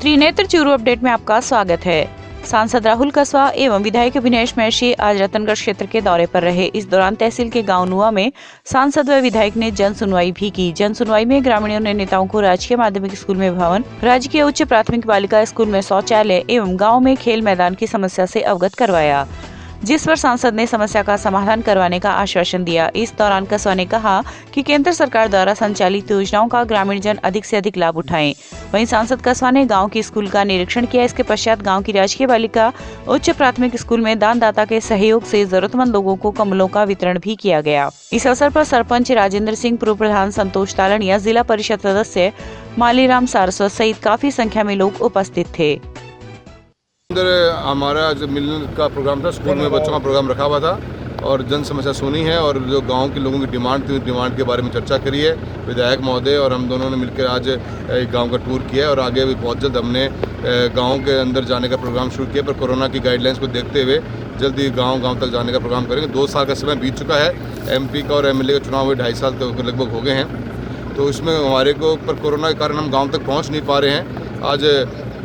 Trinetra Churu update में आपका स्वागत है। सांसद राहुल कस्वा एवं विधायक अभिनेश महर्षि आज रतनगढ़ क्षेत्र के दौरे पर रहे। इस दौरान तहसील के गांव नुआ में सांसद व विधायक ने जन सुनवाई भी की। जन सुनवाई में ग्रामीणों ने नेताओं को राजकीय माध्यमिक स्कूल में भवन, राजकीय उच्च प्राथमिक बालिका स्कूल में शौचालय एवं गाँव में खेल मैदान की समस्या से अवगत करवाया, जिस पर सांसद ने समस्या का समाधान करवाने का आश्वासन दिया। इस दौरान कस्वा ने कहा कि केंद्र सरकार द्वारा संचालित योजनाओं का ग्रामीण जन अधिक से अधिक लाभ उठाएं। वहीं सांसद कस्वा ने गांव की स्कूल का निरीक्षण किया। इसके पश्चात गांव की राजकीय बालिका उच्च प्राथमिक स्कूल में दानदाता के सहयोग से जरूरतमंद लोगों को कंबलों का वितरण भी किया गया। इस अवसर पर सरपंच राजेंद्र सिंह, पूर्व प्रधान संतोष तालनिया, जिला परिषद सदस्य मालीराम सारस्वत सहित काफी संख्या में लोग उपस्थित थे। हमारा जो मिलन का प्रोग्राम था, स्कूल में बच्चों का प्रोग्राम रखा हुआ था और जन समस्या सुनी है और जो गांव के लोगों की डिमांड थी, डिमांड के बारे में चर्चा करी है। विधायक महोदय और हम दोनों ने मिलकर आज एक गांव का टूर किया है और आगे भी बहुत जल्द हमने गांव के अंदर जाने का प्रोग्राम शुरू किया। पर कोरोना की गाइडलाइंस को देखते हुए जल्दी गांव तक जाने का प्रोग्राम करेंगे। 2 साल का समय बीत चुका है। MP का और MLA का चुनाव हुए 2.5 साल तक लगभग हो गए हैं, तो इसमें हमारे को पर कोरोना के कारण हम गाँव तक पहुँच नहीं पा रहे हैं। आज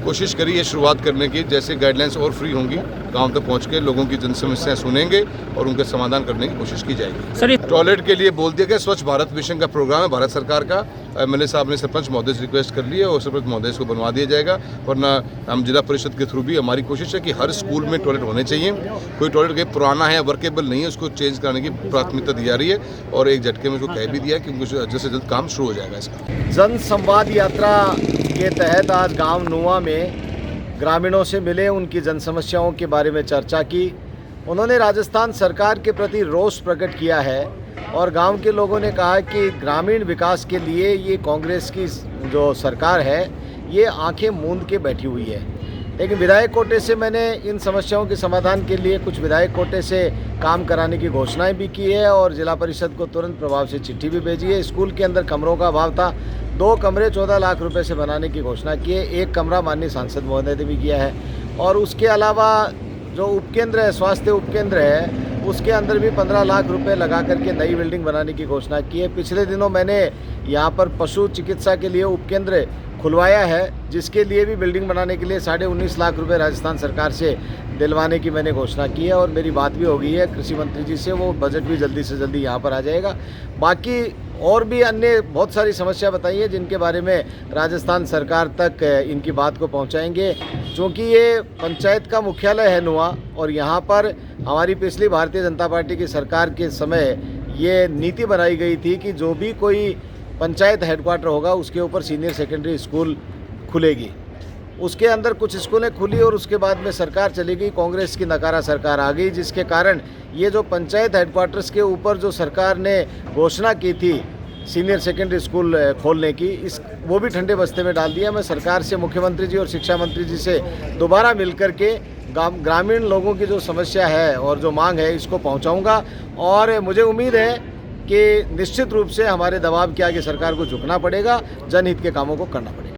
कोशिश करिए शुरुआत करने की, जैसे गाइडलाइंस और फ्री होंगी गांव तक पहुंच के लोगों की जन समस्याएं सुनेंगे और उनका समाधान करने की कोशिश की जाएगी। सर, टॉयलेट के लिए बोल दिया गया। स्वच्छ भारत मिशन का प्रोग्राम है भारत सरकार का। MLA साहब ने सरपंच महोदय से रिक्वेस्ट कर ली है और सरपंच महोदय को बनवा दिया जाएगा। वरना हम जिला परिषद के थ्रू भी हमारी कोशिश है कि हर स्कूल में टॉयलेट होने चाहिए। कोई टॉयलेट कहीं पुराना है, वर्केबल नहीं है, उसको चेंज कराने की प्राथमिकता दी जा रही है और एक झटके में उसको कह भी दिया कि जल्द से जल्द काम शुरू हो जाएगा इसका। जन संवाद यात्रा के तहत आज गाँव नुआ में ग्रामीणों से मिले, उनकी जन समस्याओं के बारे में चर्चा की। उन्होंने राजस्थान सरकार के प्रति रोष प्रकट किया है और गांव के लोगों ने कहा कि ग्रामीण विकास के लिए ये कांग्रेस की जो सरकार है ये आंखें मूंद के बैठी हुई है। लेकिन विधायक कोटे से मैंने इन समस्याओं के समाधान के लिए कुछ विधायक कोटे से काम कराने की घोषणाएं भी की है और जिला परिषद को तुरंत प्रभाव से चिट्ठी भी भेजी है। स्कूल के अंदर कमरों का अभाव था, 2 कमरे 14 लाख रुपए से बनाने की घोषणा की है। 1 कमरा माननीय सांसद महोदय ने भी किया है और उसके अलावा जो उपकेंद्र है, स्वास्थ्य उपकेंद्र है, उसके अंदर भी 15 लाख रुपए लगा करके नई बिल्डिंग बनाने की घोषणा की है। पिछले दिनों मैंने यहाँ पर पशु चिकित्सा के लिए उपकेंद्र खुलवाया है, जिसके लिए भी बिल्डिंग बनाने के लिए 19.5 लाख रुपए राजस्थान सरकार से दिलवाने की मैंने घोषणा की है और मेरी बात भी हो गई है कृषि मंत्री जी से। वो बजट भी जल्दी से जल्दी यहाँ पर आ जाएगा। बाकी और भी अन्य बहुत सारी समस्या बताई है जिनके बारे में राजस्थान सरकार तक इनकी बात को पहुँचाएंगे। क्योंकि ये पंचायत का मुख्यालय है नुआ और यहाँ पर हमारी पिछली भारतीय जनता पार्टी की सरकार के समय ये नीति बनाई गई थी कि जो भी कोई पंचायत हेडक्वार्टर होगा उसके ऊपर सीनियर सेकेंडरी स्कूल खुलेगी। उसके अंदर कुछ स्कूलें खुली और उसके बाद में सरकार चली गई, कांग्रेस की नकारा सरकार आ गई, जिसके कारण ये जो पंचायत हेडक्वार्टर्स के ऊपर जो सरकार ने घोषणा की थी सीनियर सेकेंडरी स्कूल खोलने की, वो भी ठंडे बस्ते में डाल दिया। मैं सरकार से, मुख्यमंत्री जी और शिक्षा मंत्री जी से दोबारा मिल कर के ग्रामीण लोगों की जो समस्या है और जो मांग है इसको पहुँचाऊँगा और मुझे उम्मीद है कि निश्चित रूप से हमारे दबाव के आगे सरकार को झुकना पड़ेगा, जनहित के कामों को करना पड़ेगा।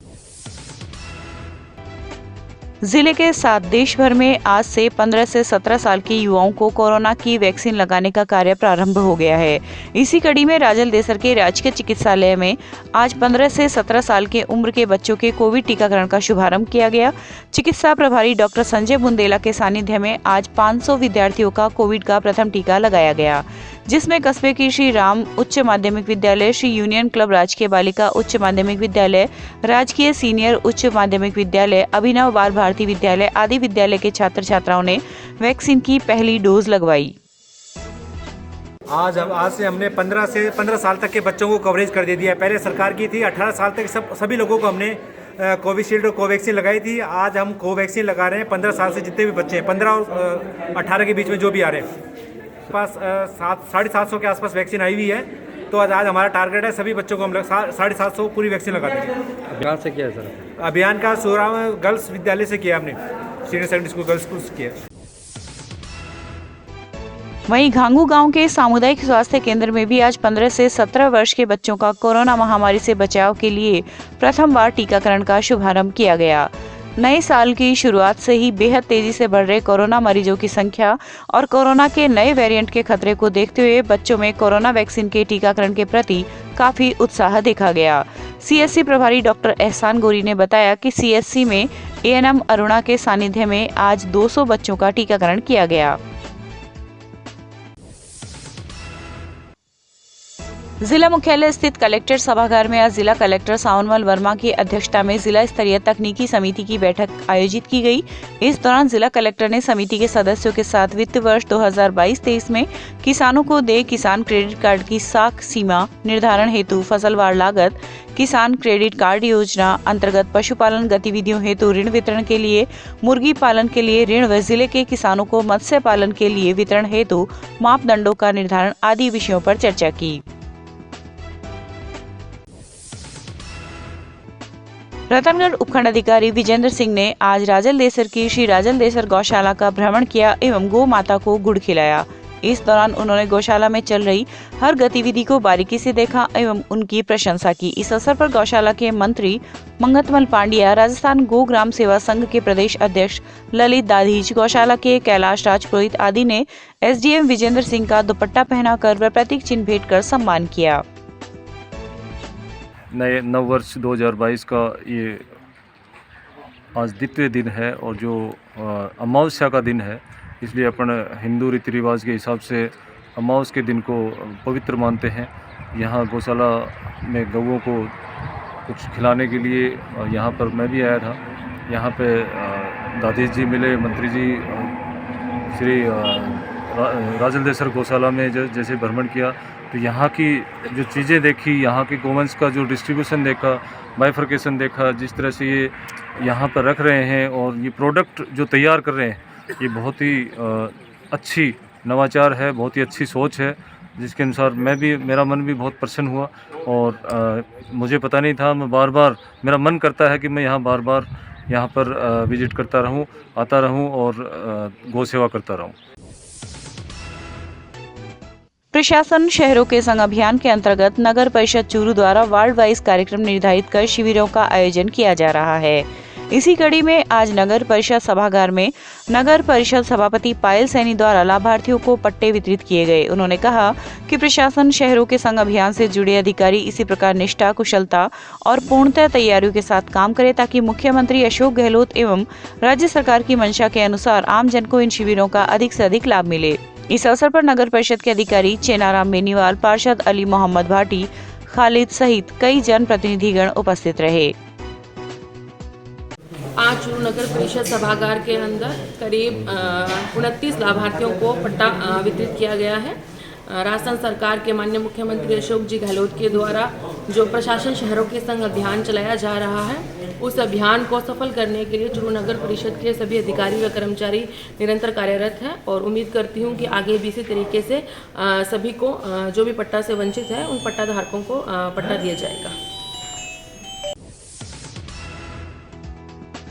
जिले के साथ देश भर में आज से 15 से 17 साल के युवाओं को कोरोना की वैक्सीन लगाने का कार्य प्रारंभ हो गया है। इसी कड़ी में राजल देसर के राजकीय चिकित्सालय में आज 15 से 17 साल के उम्र के बच्चों के कोविड टीकाकरण का शुभारंभ किया गया। चिकित्सा प्रभारी डॉक्टर संजय बुंदेला के सानिध्य में आज 500 विद्यार्थियों का कोविड का प्रथम टीका लगाया गया, जिसमें कस्बे की श्री राम उच्च माध्यमिक विद्यालय, श्री यूनियन क्लब राजकीय बालिका उच्च माध्यमिक विद्यालय, राजकीय सीनियर उच्च माध्यमिक विद्यालय, अभिनव बाल भारती विद्यालय आदि विद्यालय के छात्र छात्राओं ने वैक्सीन की पहली डोज लगवाई। आज से हमने 15 साल तक के बच्चों को कवरेज कर दे दिया है। पहले सरकार की थी 18 साल तक सभी लोगों को हमने कोविशील्ड और कोवैक्सीन लगाई थी। आज हम कोवैक्सीन लगा रहे हैं 15 साल से जितने भी बच्चे हैं, 15 और 18 के बीच में जो भी आ रहे हैं। पास 750 के आसपास वैक्सीन आई हुई है, तो आज हमारा टारगेट है सभी बच्चों को हम 750 पूरी वैक्सीन लगा देंगे। अभियान से किया सर? अभियान का सोराम गर्ल्स विद्यालय से किया हमने, senior secondary school girls school से किया। वहीं घांगू गांव के सामुदायिक स्वास्थ्य केंद्र में भी आज 15 से 17 वर्ष के बच्चों का कोरोना महामारी से बचाव के लिए प्रथम बार टीकाकरण का शुभारंभ किया गया। नए साल की शुरुआत से ही बेहद तेजी से बढ़ रहे कोरोना मरीजों की संख्या और कोरोना के नए वेरिएंट के खतरे को देखते हुए बच्चों में कोरोना वैक्सीन के टीकाकरण के प्रति काफी उत्साह देखा गया। सीएससी प्रभारी डॉक्टर एहसान गोरी ने बताया कि सीएससी में एएनएम अरुणा के सानिध्य में आज 200 बच्चों का टीकाकरण किया गया। जिला मुख्यालय स्थित कलेक्टर सभागार में आज जिला कलेक्टर सावनमल वर्मा की अध्यक्षता में जिला स्तरीय तकनीकी समिति की बैठक आयोजित की गई। इस दौरान जिला कलेक्टर ने समिति के सदस्यों के साथ वित्त वर्ष 2022-23 में किसानों को देय किसान क्रेडिट कार्ड की साख सीमा निर्धारण हेतु फसलवार लागत, किसान क्रेडिट कार्ड योजना अंतर्गत पशुपालन गतिविधियों हेतु ऋण वितरण के लिए, मुर्गी पालन के लिए ऋण व जिले के किसानों को मत्स्य पालन के लिए वितरण हेतु मापदंडों का निर्धारण आदि विषयों पर चर्चा की। रतनगढ़ उपखंड अधिकारी विजेंद्र सिंह ने आज राजल देसर की श्री राजल देसर गौशाला का भ्रमण किया एवं गौ माता को गुड़ खिलाया। इस दौरान उन्होंने गौशाला में चल रही हर गतिविधि को बारीकी से देखा एवं उनकी प्रशंसा की। इस अवसर पर गौशाला के मंत्री मंगतमल पांड्या, राजस्थान गो ग्राम सेवा संघ के प्रदेश अध्यक्ष ललित दाधीच, गौशाला के कैलाश राजपुरोहित आदि ने एसडीएम विजेंद्र सिंह का दुपट्टा पहनाकर व प्रतीक चिन्ह भेंट कर सम्मान किया। नए नववर्ष 2022 का ये आज द्वितीय दिन है और जो अमावस्या का दिन है, इसलिए अपन हिंदू रीति रिवाज के हिसाब से अमावस के दिन को पवित्र मानते हैं। यहाँ गौशाला में गौओं को कुछ खिलाने के लिए यहाँ पर मैं भी आया था। यहाँ पे दाधीश जी मिले, मंत्री जी, श्री राजल देसर गौशाला में जैसे भ्रमण किया तो यहाँ की जो चीज़ें देखी, यहाँ के गोवंश का जो डिस्ट्रीब्यूशन देखा, बाइफर्केशन देखा, जिस तरह से ये यहाँ पर रख रहे हैं और ये प्रोडक्ट जो तैयार कर रहे हैं, ये बहुत ही अच्छी नवाचार है, बहुत ही अच्छी सोच है, जिसके अनुसार मेरा मन भी बहुत प्रसन्न हुआ और मुझे पता नहीं था। मैं बार बार मेरा मन करता है कि मैं यहाँ बार बार यहाँ पर विजिट करता रहूँ, आता रहूँ और गौ सेवा करता रहूँ। प्रशासन शहरों के संग अभियान के अंतर्गत नगर परिषद चूरू द्वारा वार्ड वाइज कार्यक्रम निर्धारित कर शिविरों का आयोजन किया जा रहा है। इसी कड़ी में आज नगर परिषद सभागार में नगर परिषद सभापति पायल सैनी द्वारा लाभार्थियों को पट्टे वितरित किए गए। उन्होंने कहा कि प्रशासन शहरों के संग अभियान से जुड़े अधिकारी इसी प्रकार निष्ठा, कुशलता और पूर्णतः तैयारियों के साथ काम करें ताकि मुख्यमंत्री अशोक गहलोत एवं राज्य सरकार की मंशा के अनुसार आम जन को इन शिविरों का अधिक से अधिक लाभ मिले। इस अवसर पर नगर परिषद के अधिकारी चेनाराम बेनीवाल, पार्षद अली मोहम्मद भाटी, खालिद सहित कई जन प्रतिनिधिगण उपस्थित रहे। आज चूरू नगर परिषद सभागार के अंदर करीब 29 लाभार्थियों को पट्टा वितरित किया गया है। राजस्थान सरकार के माननीय मुख्यमंत्री अशोक जी गहलोत के द्वारा जो प्रशासन शहरों के संग अभियान चलाया जा रहा है, उस अभियान को सफल करने के लिए चूरू नगर परिषद के सभी अधिकारी व कर्मचारी निरंतर कार्यरत हैं और उम्मीद करती हूं कि आगे भी इसी तरीके से सभी को जो भी पट्टा से वंचित है उन पट्टा धारकों को पट्टा दिया जाएगा।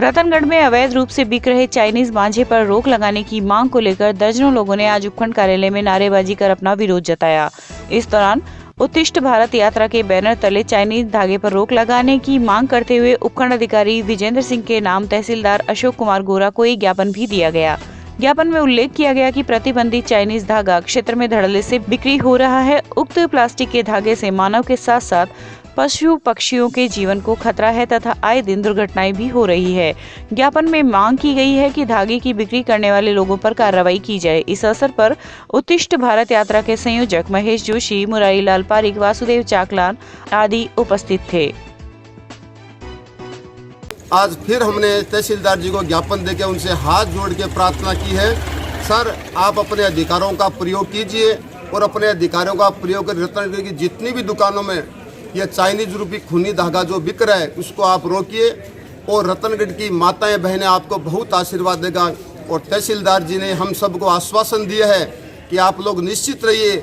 रतनगढ़ में अवैध रूप से बिक रहे चाइनीज मांझे पर रोक लगाने की मांग को लेकर दर्जनों लोगों ने आज उपखंड कार्यालय में नारेबाजी कर अपना विरोध जताया। इस दौरान उत्तिष्ठ भारत यात्रा के बैनर तले चाइनीज धागे पर रोक लगाने की मांग करते हुए उपखंड अधिकारी विजेंद्र सिंह के नाम तहसीलदार अशोक कुमार गोरा को एक ज्ञापन भी दिया गया। ज्ञापन में उल्लेख किया गया कि प्रतिबंधित चाइनीज धागा क्षेत्र में धड़ल्ले से बिक्री हो रहा है। उक्त प्लास्टिक के धागे से मानव के साथ साथ पशु पक्षियों के जीवन को खतरा है तथा आए दिन दुर्घटनाएं भी हो रही है। ज्ञापन में मांग की गई है कि धागे की बिक्री करने वाले लोगों पर कार्रवाई की जाए। इस अवसर पर उत्तिष्ठ भारत यात्रा के संयोजक महेश जोशी, मुरारी लाल पारिक, वासुदेव चाकलान आदि उपस्थित थे। आज फिर हमने तहसीलदार जी को ज्ञापन देकर उनसे हाथ जोड़ के प्रार्थना की है, सर आप अपने अधिकारों का प्रयोग कीजिए और अपने अधिकारों का प्रयोग कर रतनगढ़ की जितनी भी दुकानों में यह चाइनीज रूपी खूनी धागा जो बिक रहा है उसको आप रोकिए और रतनगढ़ की माताएं बहनें आपको बहुत आशीर्वाद देगा। और तहसीलदार जी ने हम सबको आश्वासन दिया है कि आप लोग निश्चित रहिए,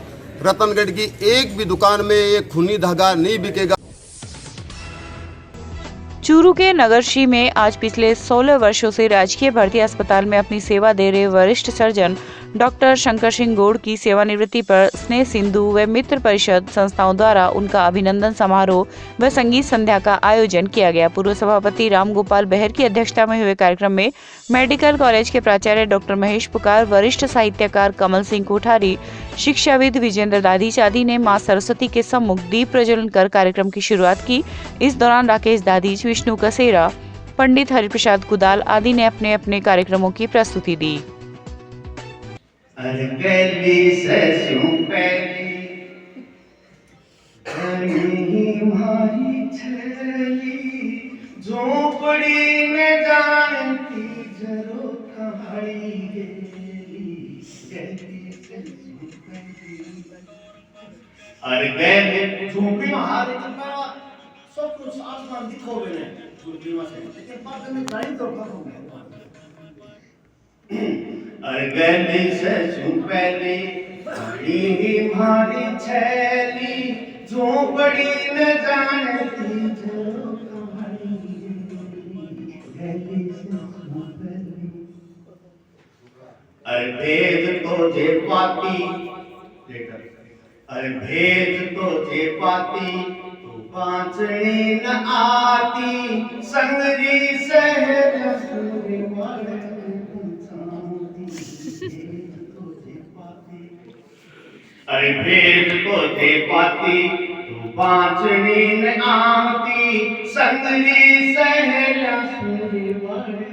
रतनगढ़ की एक भी दुकान में ये खूनी धागा नहीं बिकेगा। चूरू के नगरश्री में आज पिछले 16 वर्षों से राजकीय भर्ती अस्पताल में अपनी सेवा दे रहे वरिष्ठ सर्जन डॉक्टर शंकर सिंह गौड़ की सेवानिवृत्ति पर स्नेह सिंधु व मित्र परिषद संस्थाओं द्वारा उनका अभिनंदन समारोह व संगीत संध्या का आयोजन किया गया। पूर्व सभापति रामगोपाल बहर की अध्यक्षता में हुए कार्यक्रम में मेडिकल कॉलेज के प्राचार्य डॉक्टर महेश पुकार, वरिष्ठ साहित्यकार कमल सिंह कोठारी, शिक्षाविद विजेंद्र दादी चादी ने मां सरस्वती के सम्मुख दीप प्रज्वलन कर कार्यक्रम की शुरुआत की। इस दौरान राकेश दादीज, विष्णु कसेरा, पंडित हरिप्रसाद कुदाल आदि ने अपने अपने कार्यक्रमों की प्रस्तुति दी। झोपड़ी में जानती जरो कहाड़ी अरे गए झोपड़ी में हाथ चलता सब कुछ आसमान दिखो गए झोपड़ी में से लेकिन बाद में गाड़ी तो खत्म हो गया। अरे गए से पहले ही मारी छैली झोपड़ी में जानती जरो अरे भेद तो जे पाती अरे भेद तो जे पाती तू पांचनी न आती संगरी सहज सुरी वाले अरे भेद तो जे पाती तू पांचनी न आती संगरी सहज सुरी वाले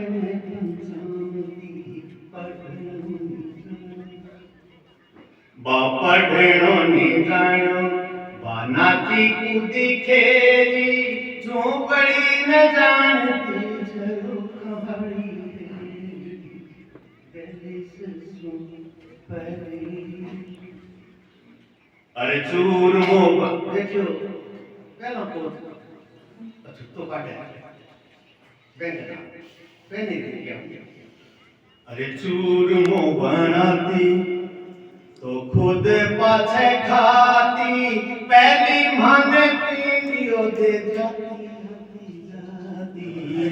बापा ढेणो निजाणो बानाची कूदी खेली झोपड़ी न जानती जरो कहाड़ी अरे चूर मोब देखियो पहला पोत अच्छा तो काटे पहने दिया अरे चूर मो बनाती तो खुद पाछे खाती पहली मन पीनियो दे जाती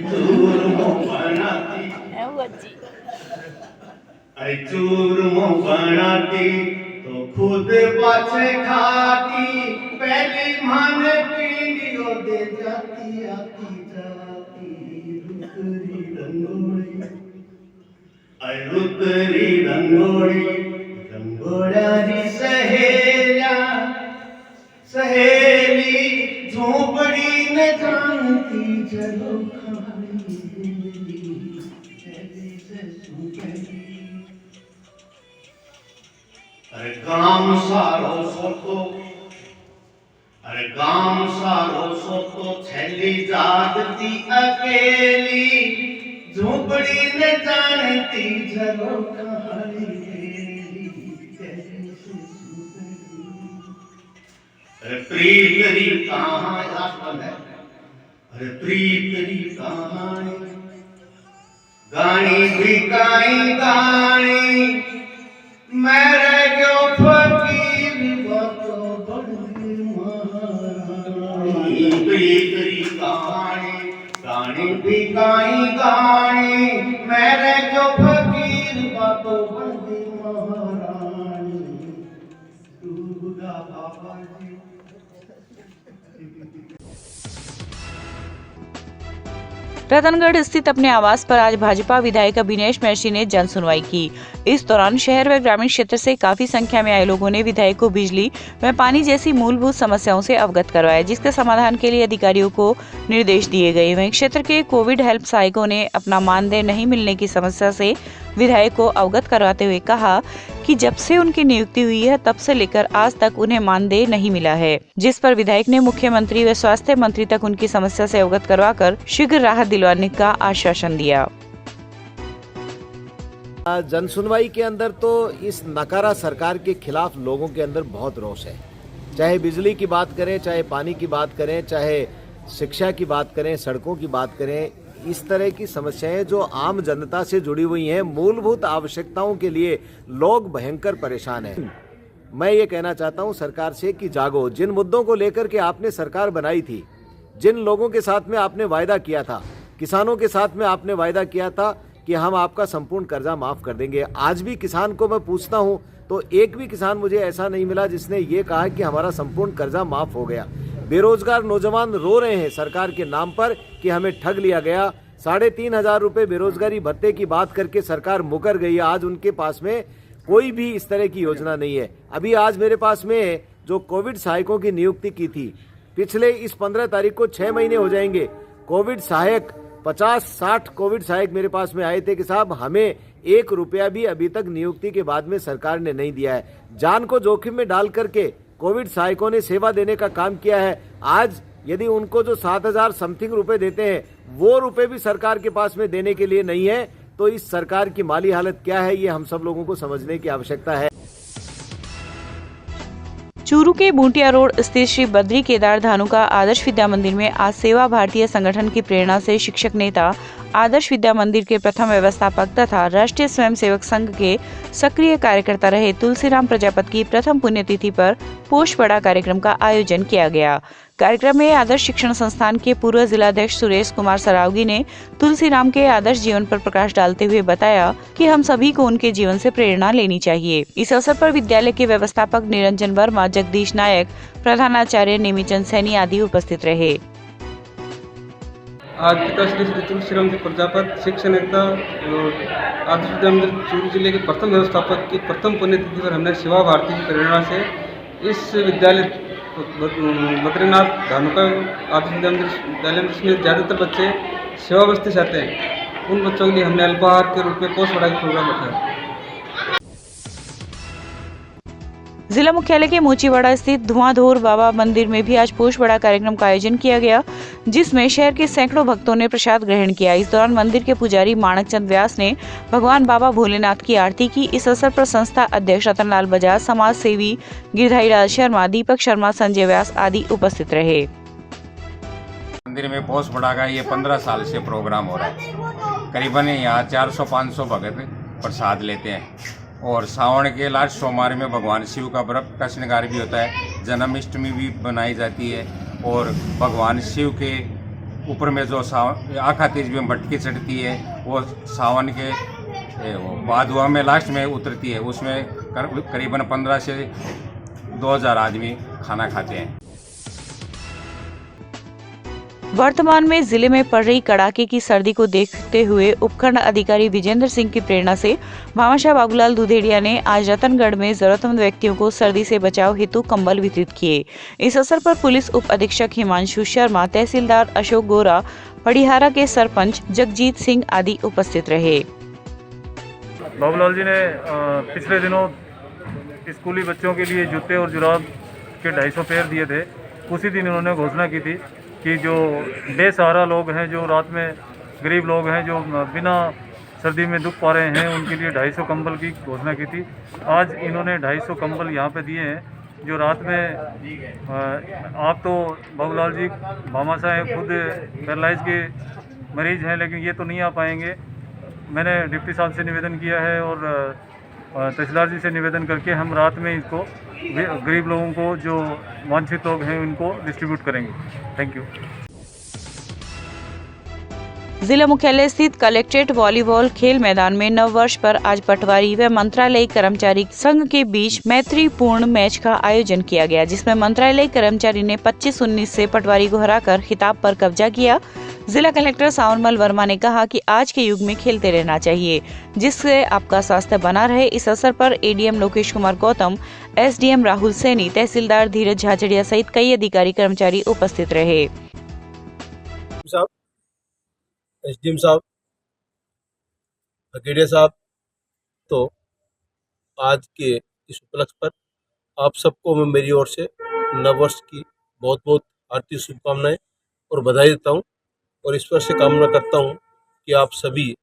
चूर मो बनाती अरे चूर मो बनाती तो खुद पाछे खाती पहली मन पीनियो दे जाती आती जाती रुतरी रंगोली अरे रुतरी रंगोली रंगोड़ी सहेलिया सहेली झोपड़ी में जानती जरो अरे गाम सारो सोतो छैली जागती अकेली झोपड़ी में जानती जरो कहानी अरे प्रीत री कहाँ आसमान है अरे प्रीत री कहाँ गानी भी गाई गानी मेरे क्यों फकीर बातों बड़ी महारानी प्रीत री कहानी गानी भी गाई गानी मेरे क्यों फकीर बातों बड़ी महारानी दुर्गा बाबा जी रतनगढ़ स्थित अपने आवास पर आज भाजपा विधायक अभिनेश महर्षि ने जन सुनवाई की। इस दौरान शहर व ग्रामीण क्षेत्र से काफी संख्या में आए लोगों ने विधायक को बिजली व पानी जैसी मूलभूत समस्याओं से अवगत करवाया, जिसके समाधान के लिए अधिकारियों को निर्देश दिए गए। वहीं क्षेत्र के कोविड हेल्प सहायकों ने अपना मानदेय नहीं मिलने की समस्या से विधायक को अवगत करवाते हुए कहा कि जब से उनकी नियुक्ति हुई है तब से लेकर आज तक उन्हें मानदेय नहीं मिला है, जिस पर विधायक ने मुख्यमंत्री व स्वास्थ्य मंत्री तक उनकी समस्या से अवगत करवाकर शीघ्र राहत दिलवाने का आश्वासन दिया। जन सुनवाई के अंदर तो इस नकारा सरकार के खिलाफ लोगों के अंदर बहुत रोष है। चाहे बिजली की बात करें, चाहे पानी की बात करें, चाहे शिक्षा की बात करें, सड़कों की बात करें, इस तरह की समस्याएं जो आम जनता से जुड़ी हुई हैं, मूलभूत आवश्यकताओं के लिए लोग भयंकर परेशान हैं। मैं ये कहना चाहता हूं सरकार से कि जागो। जिन मुद्दों को लेकर के आपने सरकार बनाई थी, जिन लोगों के साथ में आपने वायदा किया था, किसानों के साथ में आपने वायदा किया था कि हम आपका संपूर्ण कर्जा माफ़ कर देंगे। आज भी किसान को मैं पूछता हूँ तो एक भी किसान मुझे ऐसा नहीं मिला जिसने ये कहा कि हमारा संपूर्ण कर्जा माफ़ हो गया। बेरोजगार नौजवान रो रहे हैं सरकार के नाम पर कि हमें ठग लिया गया। 3,500 रुपये बेरोजगारी भत्ते की बात करके सरकार मुकर गई है। आज उनके पास में कोई भी इस तरह की योजना नहीं है। अभी आज मेरे पास में जो कोविड सहायकों की नियुक्ति की थी, पिछले इस 15 तारीख को 6 महीने हो जाएंगे। कोविड सहायक 50-60 कोविड सहायक मेरे पास में आए थे कि साहब हमें 1 रुपया भी अभी तक नियुक्ति के बाद में सरकार ने नहीं दिया है। जान को जोखिम में डाल करके कोविड सहायकों ने सेवा देने का काम किया है। आज यदि उनको जो 7,000 समथिंग रुपए देते हैं वो रुपए भी सरकार के पास में देने के लिए नहीं है, तो इस सरकार की माली हालत क्या है ये हम सब लोगों को समझने की आवश्यकता है। चूरू के बूंटिया रोड स्थित श्री बद्री केदार धानुका आदर्श विद्या मंदिर में आज सेवा भारतीय संगठन की प्रेरणा से शिक्षक नेता, आदर्श विद्या मंदिर के प्रथम व्यवस्थापक तथा राष्ट्रीय स्वयंसेवक संघ के सक्रिय कार्यकर्ता रहे तुलसीराम प्रजापति की प्रथम पुण्यतिथि पर पोषपड़ा कार्यक्रम का आयोजन किया गया। कार्यक्रम में आदर्श शिक्षण संस्थान के पूर्व जिलाध्यक्ष सुरेश कुमार सरावगी ने तुलसीराम के आदर्श जीवन पर प्रकाश डालते हुए बताया कि हम सभी को उनके जीवन से प्रेरणा लेनी चाहिए। इस अवसर पर विद्यालय के व्यवस्थापक निरंजन वर्मा, जगदीश नायक, प्रधानाचार्य नेमीचंद सैनी आदि उपस्थित रहे। आज पिताश्री श्री तुलसीराम जी प्रजापति शिक्षण नेता और आदर्श विद्या मंदिर चूरू जिले के प्रथम व्यवस्थापक की प्रथम पुण्यतिथि पर हमने सेवा भारती की प्रेरणा से इस विद्यालय बद्रीनाथ धानुका आदर्श विद्या मंदिर विद्यालय में जिसमें ज़्यादातर बच्चे सेवावस्थी से आते हैं, उन बच्चों के लिए हमने अल्पाहार के रूप में पोषपड़ा का प्रोग्राम रखा है। जिला मुख्यालय के मोचीवाड़ा स्थित धुआंधोर बाबा मंदिर में भी आज पोषपड़ा कार्यक्रम का आयोजन किया गया, जिसमें शहर के सैकड़ों भक्तों ने प्रसाद ग्रहण किया। इस दौरान मंदिर के पुजारी माणकचंद व्यास ने भगवान बाबा भोलेनाथ की आरती की। इस अवसर पर संस्था अध्यक्ष रतनलाल बजाज, समाज सेवी गिरधारीलाल शर्मा, दीपक शर्मा, संजय व्यास आदि उपस्थित रहे। मंदिर में पोषपड़ा का ये 15 साल से प्रोग्राम हो रहा है। करीबन यहाँ 400-500 भगत प्रसाद लेते हैं और सावन के लास्ट सोमवार में भगवान शिव का व्रत का श्रृंगार भी होता है, जन्माष्टमी भी बनाई जाती है और भगवान शिव के ऊपर में जो आखा तीज में मटकी चढ़ती है वो सावन के भादुआ में लास्ट में उतरती है। उसमें करीबन 15 से 2,000 आदमी खाना खाते हैं। वर्तमान में जिले में पड़ रही कड़ाके की सर्दी को देखते हुए उपखंड अधिकारी विजेंद्र सिंह की प्रेरणा से भामाशाह बाबूलाल दुधेड़िया ने आज रतनगढ़ में जरूरतमंद व्यक्तियों को सर्दी से बचाव हेतु कंबल वितरित किए। इस अवसर पर पुलिस उप अधीक्षक हिमांशु शर्मा, तहसीलदार अशोक गोरा, पड़िहारा के सरपंच जगजीत सिंह आदि उपस्थित रहे। बाबूलाल जी ने पिछले दिनों स्कूली बच्चों के लिए जूते और जुराब के 250 पेयर दिए थे। उसी दिन उन्होंने घोषणा की थी कि जो बेसहारा लोग हैं, जो रात में गरीब लोग हैं, जो बिना सर्दी में दुख पा रहे हैं, उनके लिए 250 कंबल की घोषणा की थी। आज इन्होंने 250 कंबल यहाँ पे दिए हैं। जो रात में आप तो बाबूलाल जी भामाशाह खुद पैरालाइज के मरीज हैं, लेकिन ये तो नहीं आ पाएंगे। मैंने डिप्टी साहब से निवेदन किया है और तहसीलदार जी से निवेदन करके हम रात में इसको गरीब लोगों को, जो वांछित लोग हैं, उनको डिस्ट्रीब्यूट करेंगे। Thank you. जिला मुख्यालय स्थित कलेक्ट्रेट वॉलीबॉल खेल मैदान में नव वर्ष पर आज पटवारी व मंत्रालय कर्मचारी संघ के बीच मैत्रीपूर्ण मैच का आयोजन किया गया, जिसमें मंत्रालय कर्मचारी ने 25-19 से पटवारी को हराकर खिताब पर कब्जा किया। जिला कलेक्टर सावनमल वर्मा ने कहा कि आज के युग में खेलते रहना चाहिए, जिससे आपका स्वास्थ्य बना रहे। इस अवसर पर एडीएम लोकेश कुमार गौतम, एसडीएम राहुल सैनी, तहसीलदार धीरज झाझड़िया सहित कई अधिकारी कर्मचारी उपस्थित रहे। एसडीएम साहब, अकेडिया साहब, तो आज के इस उपलक्ष्य पर आप सबको मैं मेरी ओर से नववर्ष की बहुत बहुत हार्दिक शुभकामनाएं और बधाई देता हूं और ईश्वर से कामना करता हूं कि आप सभी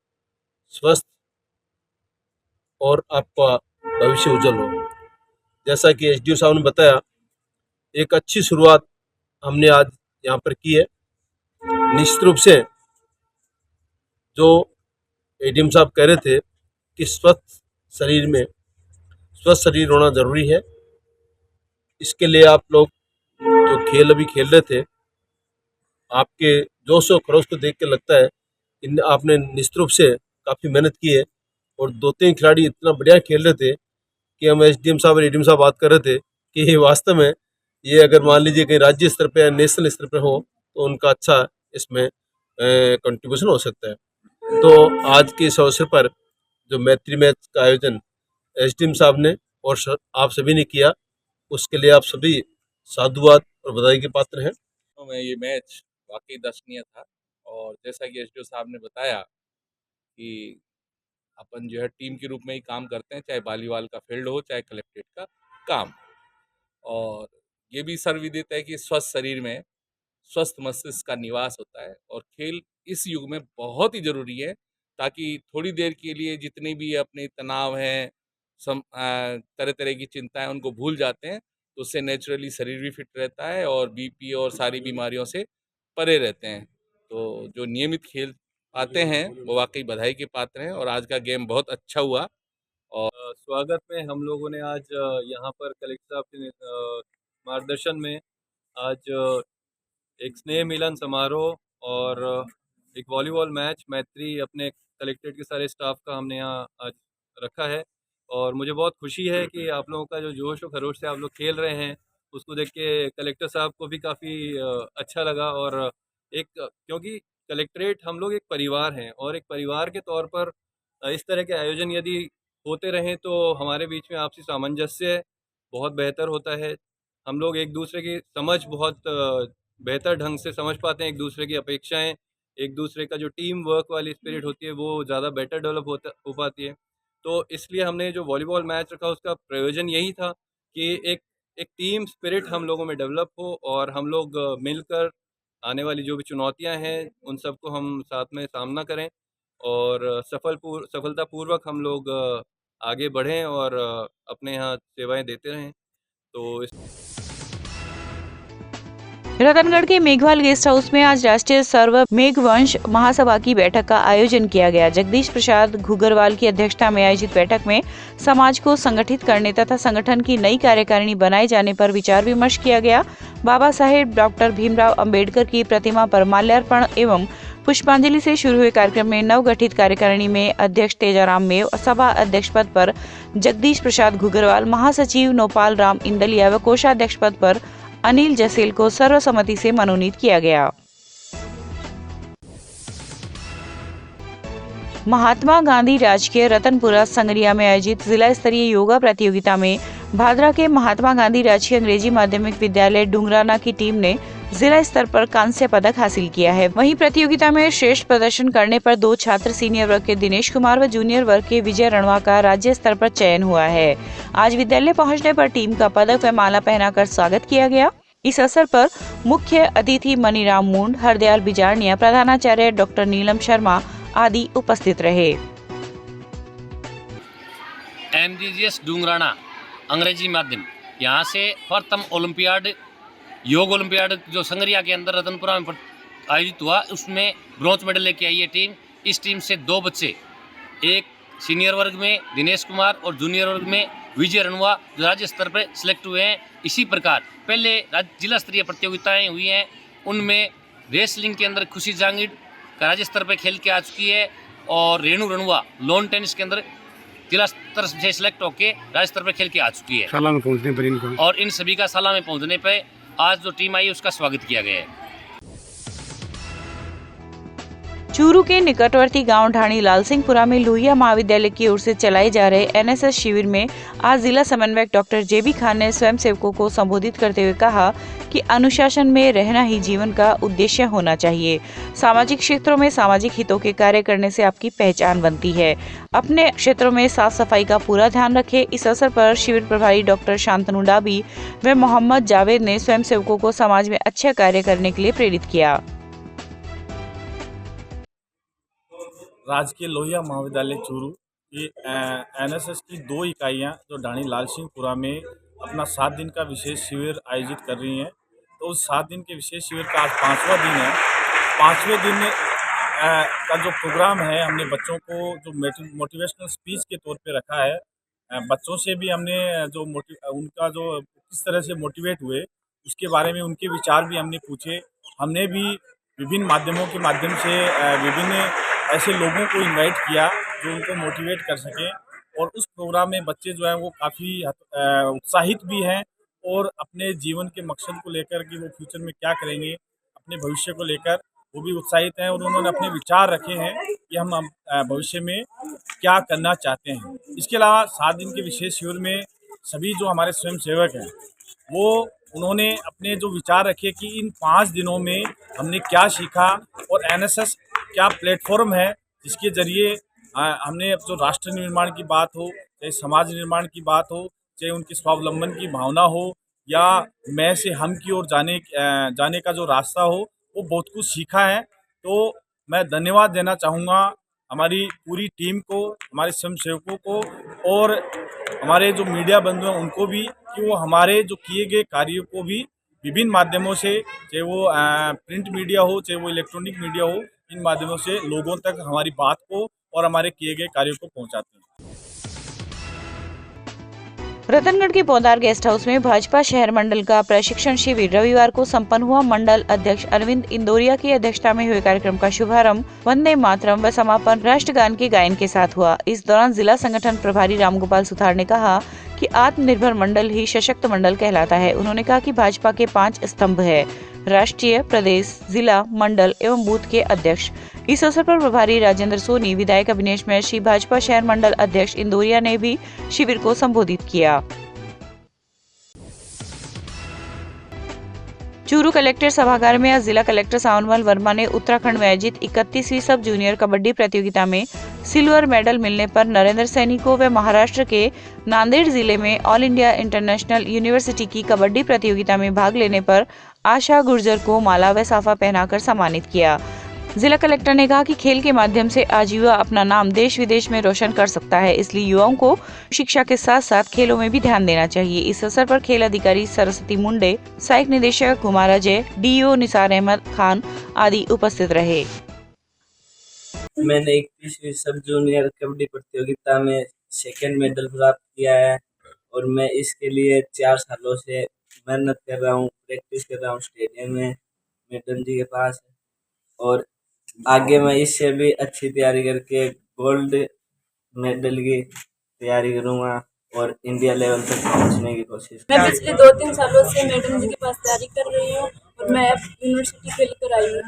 स्वस्थ और आपका भविष्य उज्जवल हो। जैसा कि एसडीओ साहब ने बताया, एक अच्छी शुरुआत हमने आज यहाँ पर की है। निश्चित रूप से जो एडीएम साहब कह रहे थे कि स्वस्थ शरीर होना जरूरी है। इसके लिए आप लोग जो खेल अभी खेल रहे थे, आपके जोश और खरोश को देख के लगता है इन आपने निश्चित रूप से काफ़ी मेहनत की है और 2-3 खिलाड़ी इतना बढ़िया खेल रहे थे कि हम एसडीएम साहब और एडीएम साहब बात कर रहे थे कि वास्तव में ये अगर मान लीजिए कहीं राज्य स्तर पे या नेशनल स्तर पे हो तो उनका अच्छा इसमें कंट्रीब्यूशन हो सकता है। तो आज के इस अवसर पर जो मैत्री मैच का आयोजन एसडीएम साहब ने और आप सभी ने किया, उसके लिए आप सभी साधुवाद और बधाई के पात्र हैं। में ये मैच वाकई दर्शनीय था और जैसा कि एसडीओ साहब ने बताया कि अपन जो है टीम के रूप में ही काम करते हैं, चाहे वॉलीबॉल का फील्ड हो चाहे कलेक्ट्रेट का काम। और ये भी सर्वविदित है कि स्वस्थ शरीर में स्वस्थ मस्तिष्क का निवास होता है और खेल इस युग में बहुत ही ज़रूरी है ताकि थोड़ी देर के लिए जितने भी अपने तनाव हैं, तरह तरह की चिंताएं उनको भूल जाते हैं, तो उससे नेचुरली शरीर भी फिट रहता है और बीपी और सारी बीमारियों से परे रहते हैं। तो जो नियमित खेल आते हैं वो वाकई बधाई के पात्र हैं और आज का गेम बहुत अच्छा हुआ। और स्वागत में हम लोगों ने आज यहाँ पर कलेक्टर साहब के मार्गदर्शन में आज एक स्नेह मिलन समारोह और एक वॉलीबॉल मैच मैत्री अपने कलेक्ट्रेट के सारे स्टाफ का हमने यहाँ आज रखा है। और मुझे बहुत खुशी है कि आप लोगों का जो जोश और खरोश से आप लोग खेल रहे हैं उसको देख के कलेक्टर साहब को भी काफ़ी अच्छा लगा। और एक क्योंकि कलेक्ट्रेट हम लोग एक परिवार हैं और एक परिवार के तौर पर इस तरह के आयोजन यदि होते रहें तो हमारे बीच में आपसी सामंजस्य बहुत बेहतर होता है। हम लोग एक दूसरे की समझ बहुत बेहतर ढंग से समझ पाते हैं, एक दूसरे की अपेक्षाएं, एक दूसरे का जो टीम वर्क वाली स्पिरिट होती है वो ज़्यादा बेटर डेवलप हो पाती है। तो इसलिए हमने जो वॉलीबॉल मैच रखा उसका प्रयोजन यही था कि एक टीम स्पिरिट हम लोगों में डेवलप हो और हम लोग मिलकर आने वाली जो भी चुनौतियां हैं उन सबको हम साथ में सामना करें और सफलतापूर्वक हम लोग आगे बढ़ें और अपने यहाँ सेवाएं देते रहें। तो रतनगढ़ के मेघवाल गेस्ट हाउस में आज राष्ट्रीय सर्व मेघवंश महासभा की बैठक का आयोजन किया गया। जगदीश प्रसाद घुग्गरवाल की अध्यक्षता में आयोजित बैठक में समाज को संगठित करने तथा संगठन की नई कार्यकारिणी बनाए जाने पर विचार विमर्श किया गया। बाबा साहेब डॉक्टर भीमराव अंबेडकर की प्रतिमा पर माल्यार्पण एवं पुष्पांजलि से शुरू हुए कार्यक्रम में नवगठित कार्यकारिणी में अध्यक्ष तेजाराम मेव, सभा अध्यक्ष पद पर जगदीश प्रसाद घुग्गरवाल, महासचिव नौपाल राम इंदलिया व कोषाध्यक्ष पद पर अनिल जसेल को सर्वसम्मति से मनोनीत किया गया। महात्मा गांधी राजकीय रतनपुरा संगरिया में आयोजित जिला स्तरीय योगा प्रतियोगिता में भादरा के महात्मा गांधी राजकीय अंग्रेजी माध्यमिक विद्यालय डुंगराना की टीम ने जिला स्तर पर कांस्य पदक हासिल किया है। वहीं प्रतियोगिता में श्रेष्ठ प्रदर्शन करने पर 2 छात्र सीनियर वर्ग के दिनेश कुमार व जूनियर वर्ग के विजय रणवा का राज्य स्तर पर चयन हुआ है। आज विद्यालय पहुंचने पर टीम का पदक व माला पहनाकर स्वागत किया गया। इस अवसर पर मुख्य अतिथि मनीराम मुंड, हरदयाल बिजारनिया, प्रधानाचार्य डॉक्टर नीलम शर्मा आदि उपस्थित रहे। MGGS डुंगराना अंग्रेजी माध्यम यहाँ से प्रथम ओलंपियाड योग ओलंपियाड जो संगरिया के अंदर रतनपुरा में आयोजित हुआ उसमें ब्रॉन्ज मेडल लेके आई है टीम। इस टीम से 2 बच्चे, एक सीनियर वर्ग में दिनेश कुमार और जूनियर वर्ग में विजय रणवा जो राज्य स्तर पर सिलेक्ट हुए हैं। इसी प्रकार पहले जिला स्तरीय प्रतियोगिताएं हुई हैं उनमें रेसलिंग के अंदर खुशी जहांगीर का राज्य स्तर पर खेल के आ चुकी है और रेणु रणवा लॉन टेनिस के अंदर जिला स्तर से सिलेक्ट होकर राज्य स्तर पर खेल के आ चुकी है। साला में पहुंचने पर इनको और इन सभी का साला में पहुंचने पर आज जो टीम आई उसका स्वागत किया गया है। चूरू के निकटवर्ती गांव ढाणी लालसिंहपुरा में लोहिया महाविद्यालय की ओर से चलाए जा रहे एनएसएस शिविर में आज जिला समन्वयक डॉक्टर जेबी खान ने स्वयंसेवकों को संबोधित करते हुए कहा कि अनुशासन में रहना ही जीवन का उद्देश्य होना चाहिए। सामाजिक क्षेत्रों में सामाजिक हितों के कार्य करने से आपकी पहचान बनती है। अपने क्षेत्रों में साफ सफाई का पूरा ध्यान रखें। इस अवसर पर शिविर प्रभारी डॉक्टर शांतनु डाबी व मोहम्मद जावेद ने स्वयंसेवकों को समाज में अच्छे कार्य करने के लिए प्रेरित किया। राजकीय लोहिया महाविद्यालय चूरू की एनएसएस की 2 इकाइयाँ जो ढाणी लालसिंहपुरा में अपना 7 दिन का विशेष शिविर आयोजित कर रही हैं। तो उस 7 दिन के विशेष शिविर का आज 5वां दिन है। 5वें दिन का जो प्रोग्राम है हमने बच्चों को जो मोटिवेशनल स्पीच के तौर पे रखा है। बच्चों से भी हमने जो उनका जो किस तरह से मोटिवेट हुए उसके बारे में उनके विचार भी हमने पूछे। हमने भी विभिन्न माध्यमों के माध्यम से विभिन्न ऐसे लोगों को इनवाइट किया जो उनको मोटिवेट कर सकें। और उस प्रोग्राम में बच्चे जो हैं वो काफ़ी उत्साहित भी हैं और अपने जीवन के मकसद को लेकर कि वो फ्यूचर में क्या करेंगे, अपने भविष्य को लेकर वो भी उत्साहित हैं और उन्होंने अपने विचार रखे हैं कि हम भविष्य में क्या करना चाहते हैं। इसके अलावा 7 दिन के विशेष शिविर में सभी जो हमारे स्वयंसेवक हैं वो उन्होंने अपने जो विचार रखे कि इन 5 दिनों में हमने क्या सीखा और एनएसएस क्या प्लेटफॉर्म है जिसके ज़रिए हमने अब जो राष्ट्र निर्माण की बात हो, चाहे समाज निर्माण की बात हो, चाहे उनकी स्वावलंबन की भावना हो या मैं से हम की ओर जाने का जो रास्ता हो, वो बहुत कुछ सीखा है। तो मैं धन्यवाद देना चाहूँगा हमारी पूरी टीम को, हमारे स्वयंसेवकों को और हमारे जो मीडिया बंधु हैं उनको भी कि वो हमारे जो किए गए कार्यों को भी विभिन्न माध्यमों से, चाहे वो प्रिंट मीडिया हो, चाहे वो इलेक्ट्रॉनिक मीडिया हो, इन माध्यमों से लोगों तक हमारी बात को और हमारे किए गए कार्यों को पहुंचाते हैं। रतनगढ़ के पौदार गेस्ट हाउस में भाजपा शहर मंडल का प्रशिक्षण शिविर रविवार को संपन्न हुआ। मंडल अध्यक्ष अरविंद इंदौरिया की अध्यक्षता में हुए कार्यक्रम का शुभारंभ वंदे मातरम व समापन राष्ट्रगान के गायन के साथ हुआ। इस दौरान जिला संगठन प्रभारी रामगोपाल सुथार ने कहा कि आत्मनिर्भर मंडल ही सशक्त मंडल कहलाता है। उन्होंने कहा कि भाजपा के 5 स्तंभ है: राष्ट्रीय, प्रदेश, जिला, मंडल एवं बूथ के अध्यक्ष। इस अवसर पर प्रभारी राजेंद्र सोनी, विधायक अभिनेश महर्षि, भाजपा शहर मंडल अध्यक्ष इंदौरिया ने भी शिविर को संबोधित किया। चूरू कलेक्टर सभागार में आज जिला कलेक्टर सावनमल वर्मा ने उत्तराखंड में आयोजित 31वीं सब जूनियर कबड्डी प्रतियोगिता में सिल्वर मेडल मिलने पर नरेंद्र सैनी को व महाराष्ट्र के नांदेड़ जिले में ऑल इंडिया इंटरनेशनल यूनिवर्सिटी की कबड्डी प्रतियोगिता में भाग लेने पर आशा गुर्जर को माला व साफा पहनाकर सम्मानित किया। जिला कलेक्टर ने कहा कि खेल के माध्यम से आज युवा अपना नाम देश विदेश में रोशन कर सकता है, इसलिए युवाओं को शिक्षा के साथ साथ खेलों में भी ध्यान देना चाहिए। इस अवसर पर खेल अधिकारी सरस्वती मुंडे, सहायक निदेशक कुमार अजय, डीओ निसार अहमद खान आदि उपस्थित रहे। मैंने 21वीं सब जूनियर कबड्डी प्रतियोगिता में सेकंड मेडल प्राप्त किया है और मैं इसके लिए 4 सालों से मेहनत कर रहा हूँ, प्रैक्टिस कर रहा हूँ स्टेडियम में मैडम जी के पास। और आगे मैं इससे भी अच्छी तैयारी करके गोल्ड मेडल की तैयारी करूँगा और इंडिया लेवल तक पहुँचने की कोशिश। मैं पिछले 2-3 सालों से मैडम जी के पास तैयारी कर रही हूँ और मैं अब यूनिवर्सिटी खेल कर आई हूँ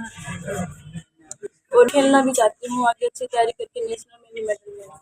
और खेलना भी चाहती हूँ, आगे अच्छी तैयारी करके नेशनल में भी मेडल लेना।